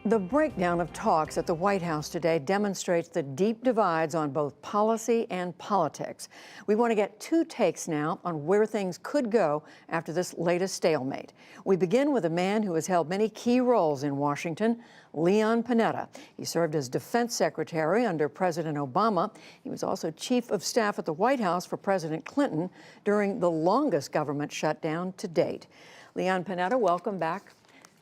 The breakdown of talks at the White House today demonstrates the deep divides on both policy and politics. We want to get two takes now on where things could go after this latest stalemate. We begin with a man who has held many key roles in Washington, Leon Panetta. He served as Defense Secretary under President Obama. He was also Chief of Staff at the White House for President Clinton during the longest government shutdown to date. Leon Panetta, welcome back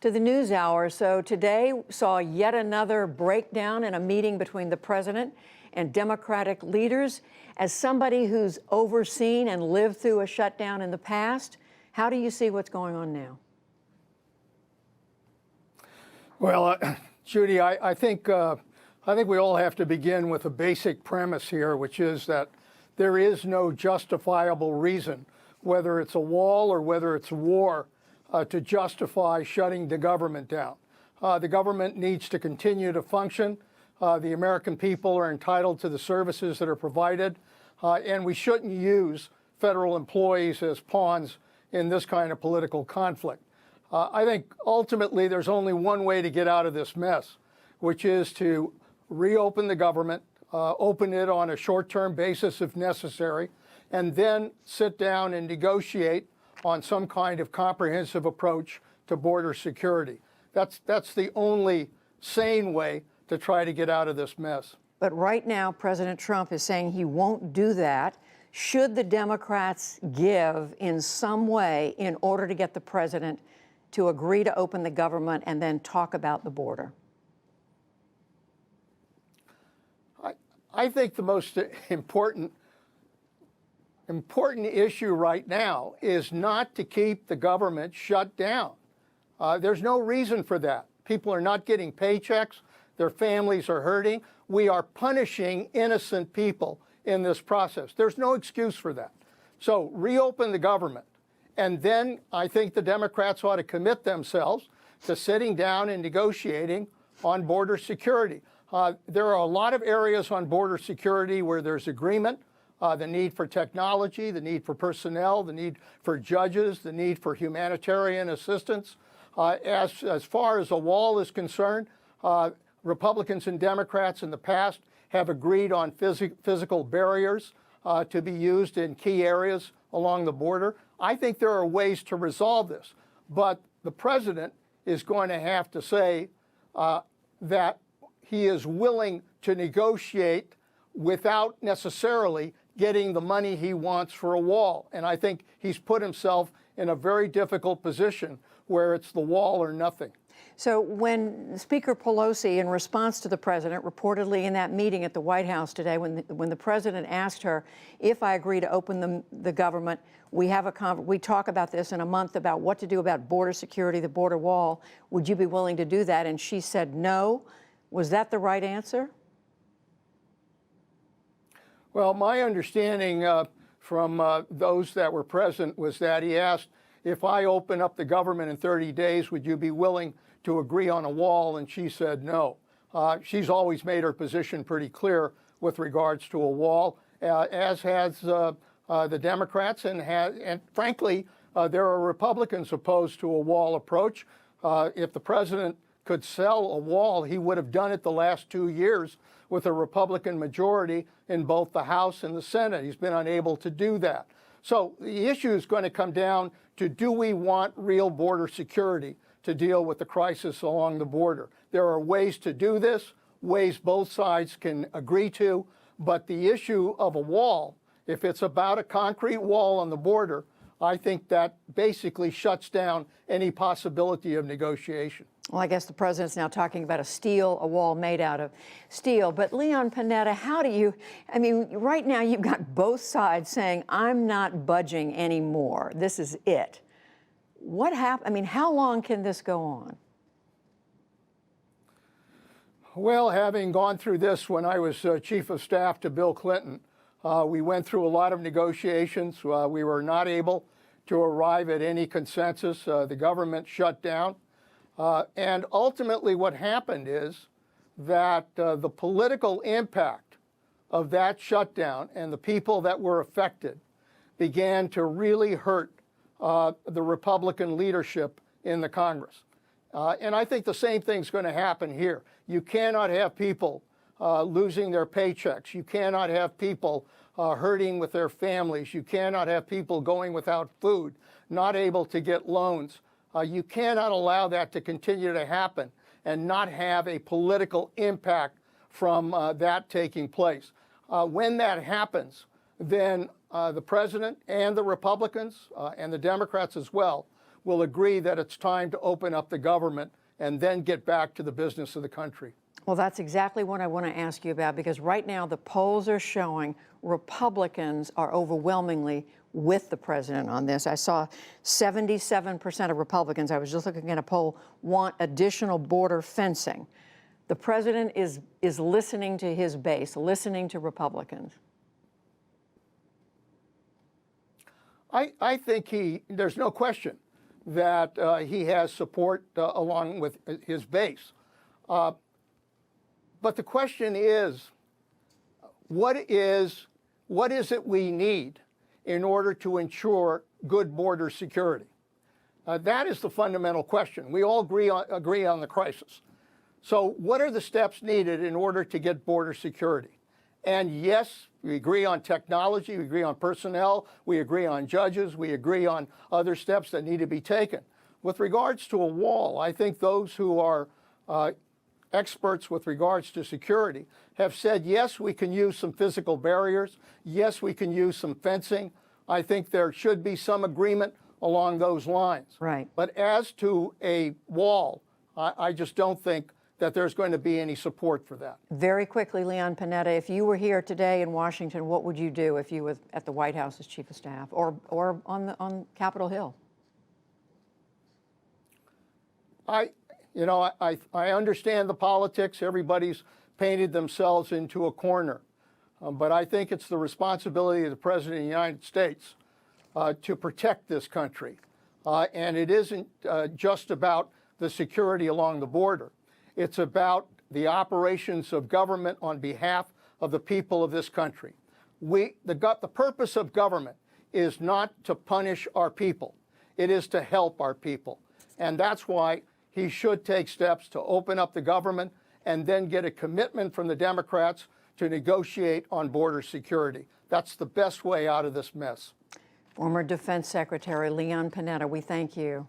to the NewsHour. So today saw yet another breakdown in a meeting between the president and Democratic leaders. As somebody who's overseen and lived through a shutdown in the past, how do you see what's going on now? Well, Judy, I think we all have to begin with a basic premise here, which is that there is no justifiable reason, whether it's a wall or whether it's war, to justify shutting the government down. The government needs to continue to function. The American people are entitled to the services that are provided, and we shouldn't use federal employees as pawns in this kind of political conflict. I think ultimately there's only one way to get out of this mess, which is to reopen the government, open it on a short-term basis if necessary, and then sit down and negotiate on some kind of comprehensive approach to border security. That's the only sane way to try to get out of this mess. But right now, President Trump is saying he won't do that. Should the Democrats give in some way in order to get the president to agree to open the government and then talk about the border? I think the most important issue right now is not to keep the government shut down. There's no reason for that. People are not getting paychecks. Their families are hurting. We are punishing innocent people in this process. There's no excuse for that. So reopen the government. And then I think the Democrats ought to commit themselves to sitting down and negotiating on border security. There are a lot of areas on border security where there's agreement. The need for technology, the need for personnel, the need for judges, the need for humanitarian assistance. As far as a wall is concerned, Republicans and Democrats in the past have agreed on physical barriers to be used in key areas along the border. I think there are ways to resolve this, but the president is going to have to say that he is willing to negotiate without necessarily getting the money he wants for a wall. And I think he's put himself in a very difficult position where it's the wall or nothing. So when Speaker Pelosi, in response to the president, reportedly in that meeting at the White House today, when the president asked her, if I agree to open the government, we talk about this in a month about what to do about border security, the border wall, would you be willing to do that? And she said no. Was that the right answer? Well, my understanding from those that were present was that he asked, if I open up the government in 30 days, would you be willing to agree on a wall? And she said no. She's always made her position pretty clear with regards to a wall, as has the Democrats, and frankly, there are Republicans opposed to a wall approach. If the president could sell a wall, he would have done it the last 2 years with a Republican majority in both the House and the Senate. He's been unable to do that. So the issue is going to come down to, do we want real border security to deal with the crisis along the border? There are ways to do this, ways both sides can agree to, but the issue of a wall, if it's about a concrete wall on the border, I think that basically shuts down any possibility of negotiation. Well, I guess the president's now talking about a wall made out of steel. But Leon Panetta, right now you've got both sides saying, I'm not budging anymore. This is it. What happened? How long can this go on? Well, having gone through this when I was Chief of Staff to Bill Clinton, we went through a lot of negotiations. We were not able to arrive at any consensus. The government shut down. And ultimately what happened is that the political impact of that shutdown and the people that were affected began to really hurt the Republican leadership in the Congress. And I think the same thing's going to happen here. You cannot have people losing their paychecks. You cannot have people hurting with their families. You cannot have people going without food, not able to get loans. You cannot allow that to continue to happen and not have a political impact from that taking place. When that happens, then the president and the Republicans and the Democrats as well will agree that it's time to open up the government and then get back to the business of the country. Well, that's exactly what I want to ask you about, because right now the polls are showing Republicans are overwhelmingly with the president on this. I saw 77% of Republicans, I was just looking at a poll, want additional border fencing. The president is listening to his base, listening to Republicans. I think there's no question that he has support along with his base. But the question is, what is it we need in order to ensure good border security? That is the fundamental question. We all agree on the crisis. So what are the steps needed in order to get border security? And yes, we agree on technology, we agree on personnel, we agree on judges, we agree on other steps that need to be taken. With regards to a wall, I think those who are experts with regards to security have said, yes, we can use some physical barriers. Yes, we can use some fencing. I think there should be some agreement along those lines. Right. But as to a wall, I just don't think that there's going to be any support for that. Very quickly, Leon Panetta, if you were here today in Washington, what would you do if you were at the White House as Chief of Staff or on Capitol Hill? I understand the politics. Everybody's painted themselves into a corner. But I think it's the responsibility of the President of the United States to protect this country. And it isn't just about the security along the border. It's about the operations of government on behalf of the people of this country. The purpose of government is not to punish our people. It is to help our people. And that's why he should take steps to open up the government and then get a commitment from the Democrats to negotiate on border security. That's the best way out of this mess. Former Defense Secretary Leon Panetta, we thank you.